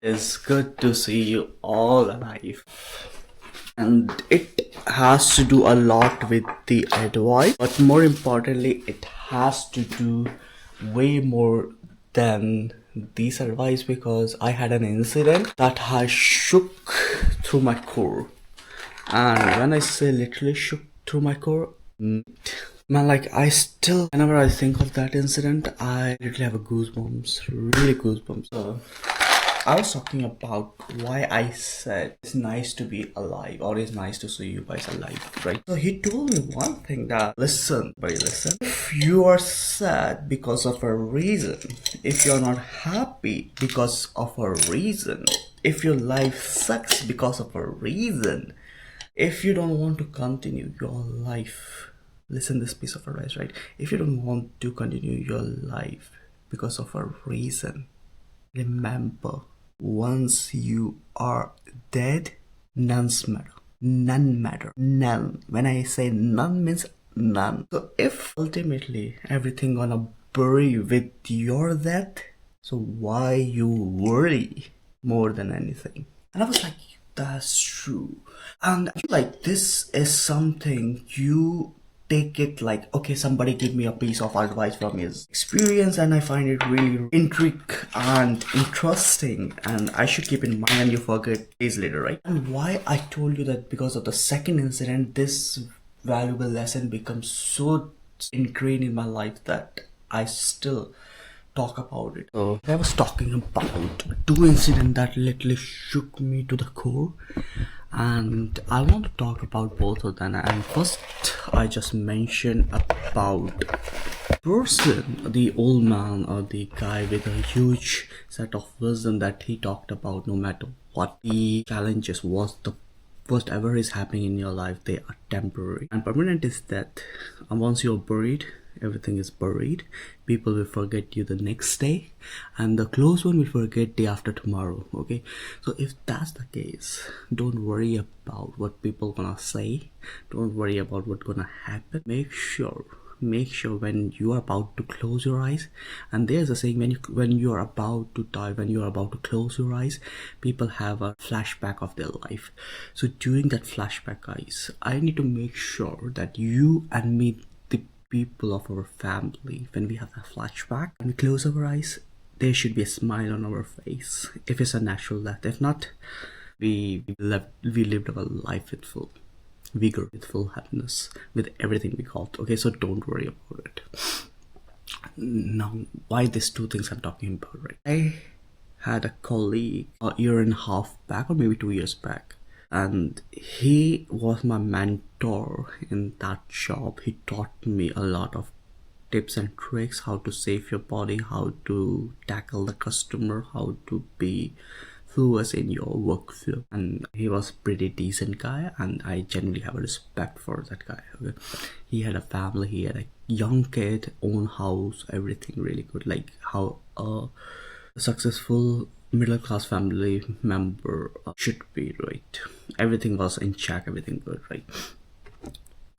It's good to see you all alive. And it has to do a lot with the advice, but more importantly, it has to do way more than this advice because I had an incident that has shook through my core. And when I say literally shook through my core, man, like I still, whenever I think of that incident, I literally have a goosebumps, really goosebumps. I was talking about why I said it's nice to be alive or it's nice to see you guys alive, right? So he told me one thing that listen, buddy, listen. If you are sad because of a reason, if you're not happy because of a reason, if your life sucks because of a reason, if you don't want to continue your life, listen this piece of advice, right? If you don't want to continue your life because of a reason, remember, once you are dead, none's matter. None matter. None. When I say none means none. So if ultimately everything gonna bury with your death, so why you worry more than anything? And I was like, that's true. And I feel like this is something you take it like, okay, somebody give me a piece of advice from his experience and I find it really intriguing and interesting and I should keep in mind and you forget days later, right? And why I told you that because of the second incident, this valuable lesson becomes so ingrained in my life that I still talk about it. So I was talking about two incidents that literally shook me to the core, and I want to talk about both of them. And first, I just mentioned about person, the old man or the guy with a huge set of wisdom that he talked about. No matter what the challenges was, the whatever is happening in your life, they are temporary, and permanent is that once you're buried, everything is buried. People will forget you the next day and the close one will forget day after tomorrow. Okay, so if that's the case, don't worry about what people gonna say, don't worry about what's gonna happen. Make sure when you are about to close your eyes, and there's a saying, when you are about to die, when you are about to close your eyes, people have a flashback of their life. So during that flashback, guys, I need to make sure that you and me, the people of our family, when we have a flashback and we close our eyes, there should be a smile on our face if it's a natural death. If not, we lived our life with full vigor, with full happiness, with everything we got. Okay, so don't worry about it. Now, why these two things I'm talking about, right? I had a colleague a year and a half back, or maybe 2 years back, and he was my mentor in that job. He taught me a lot of tips and tricks, how to save your body, how to tackle the customer, how to be fluid in your workflow. And he was pretty decent guy, and I genuinely have a respect for that guy. Okay, he had a family, he had a young kid, own house, everything really good, like how a successful middle class family member should be, right? Everything was in check, everything good, right?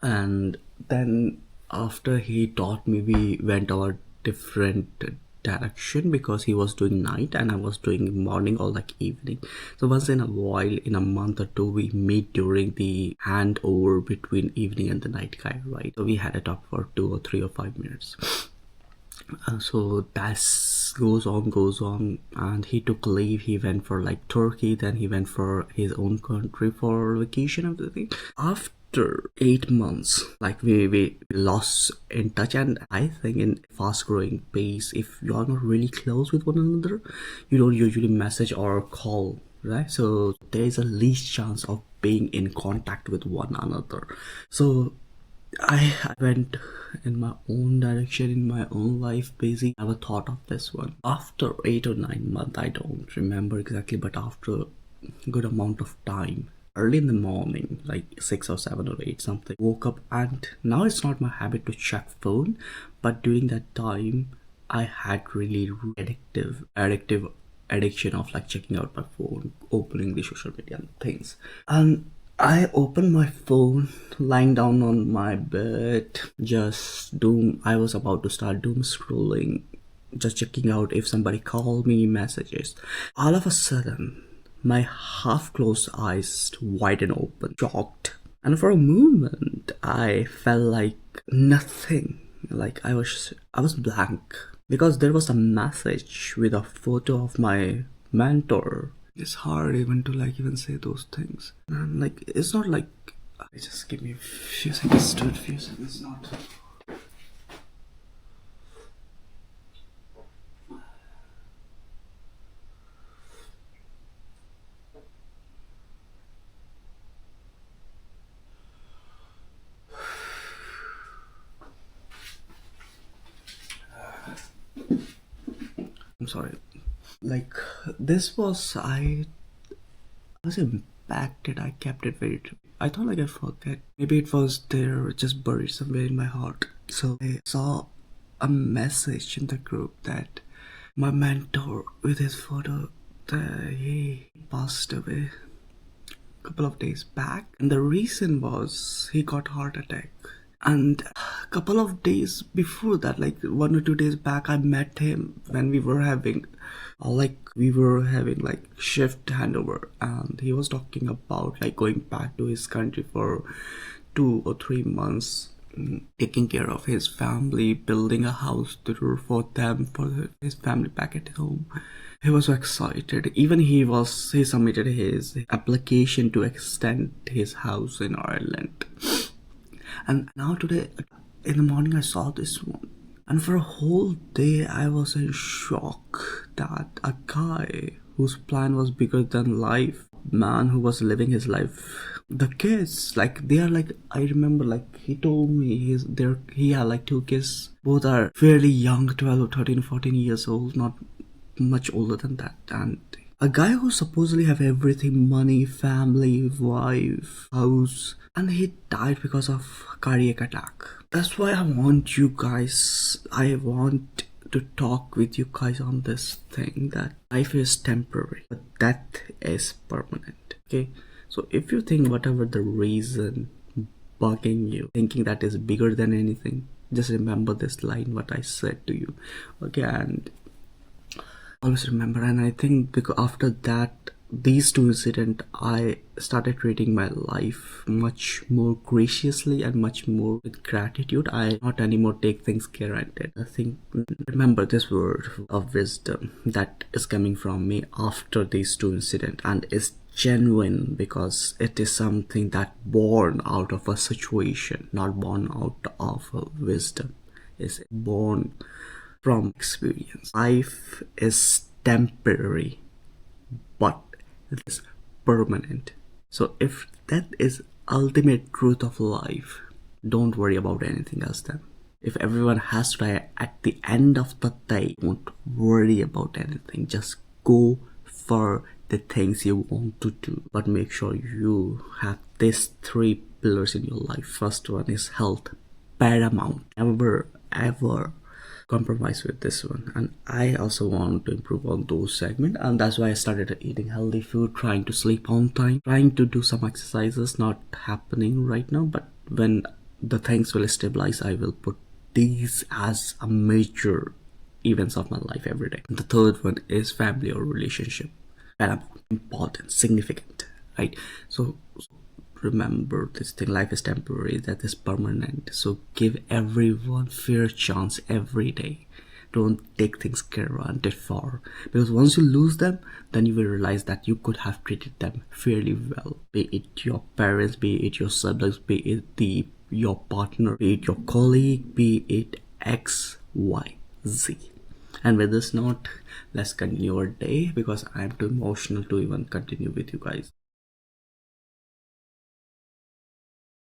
And then after he taught me, we went our different direction because he was doing night and I was doing morning or like evening. So once in a while, in a month or two, we meet during the handover between evening and the night guy, right? So we had a talk for 2 or 3 or 5 minutes. So that goes on, and he took leave. He went for like Turkey, then he went for his own country for vacation and everything. After 8 months, like we lost in touch, and I think in fast growing pace, if you are not really close with one another, you don't usually message or call, right? So there is a least chance of being in contact with one another. So I went in my own direction, in my own life, busy. I never thought of this one. After 8 or 9 months, I don't remember exactly, but after a good amount of time, early in the morning, like 6 or 7 or 8 something, woke up, and now it's not my habit to check phone, but during that time, I had really addictive addiction of like checking out my phone, opening the social media and things. And I opened my phone lying down on my bed, just I was about to start doom scrolling just checking out if somebody called me, messages. All of a sudden, my half closed eyes widened open, shocked. And for a moment, I felt like nothing. Like I was blank. Because there was a message with a photo of my mentor. It's hard even to like even say those things. And like it's not like just give me a few seconds to few seconds not. I'm sorry. Like this was I was impacted. I kept it very true. I thought like I forget. Maybe it was there just buried somewhere in my heart. So I saw a message in the group that my mentor with his photo that he passed away a couple of days back. And the reason was he got heart attack. And a couple of days before that, like 1 or 2 days back, I met him when we were having like shift handover, and he was talking about like going back to his country for 2 or 3 months, taking care of his family, building a house for them, for his family back at home. He was so excited. Even he submitted his application to extend his house in Ireland. And now today in the morning I saw this one. And for a whole day I was in shock that a guy whose plan was bigger than life, man who was living his life. The kids, like they are like I remember like he told me he had like 2 kids. Both are fairly young, 12 or 13, 14 years old, not much older than that. And a guy who supposedly have everything, money, family, wife, house, and he died because of cardiac attack. That's why I want to talk with you guys on this thing that life is temporary, but death is permanent. Okay, so if you think whatever the reason bugging you, thinking that is bigger than anything, just remember this line what I said to you. Okay, and always remember. And I think because after that these two incidents, I started treating my life much more graciously and much more with gratitude. I not anymore take things granted. I think remember this word of wisdom that is coming from me after these two incidents, and is genuine because it is something that born out of a situation, not born out of a wisdom. It's born from experience. Life is temporary, but it is permanent. So if that is ultimate truth of life, don't worry about anything else then. If everyone has to die at the end of the day, don't worry about anything. Just go for the things you want to do. But make sure you have these 3 pillars in your life. First one is health, paramount. Never ever compromise with this one. And I also want to improve on those segments, and that's why I started eating healthy food, trying to sleep on time, trying to do some exercises. Not happening right now, but when the things will stabilize, I will put these as a major events of my life every day. And the third one is family or relationship, paramount, important, significant, right? So remember this thing, life is temporary, that is permanent. So give everyone fair chance every day. Don't take things granted for, because once you lose them, then you will realize that you could have treated them fairly well, be it your parents, be it your siblings, be it your partner, be it your colleague, be it XYZ. And with this note, let's continue our day, because I am too emotional to even continue with you guys.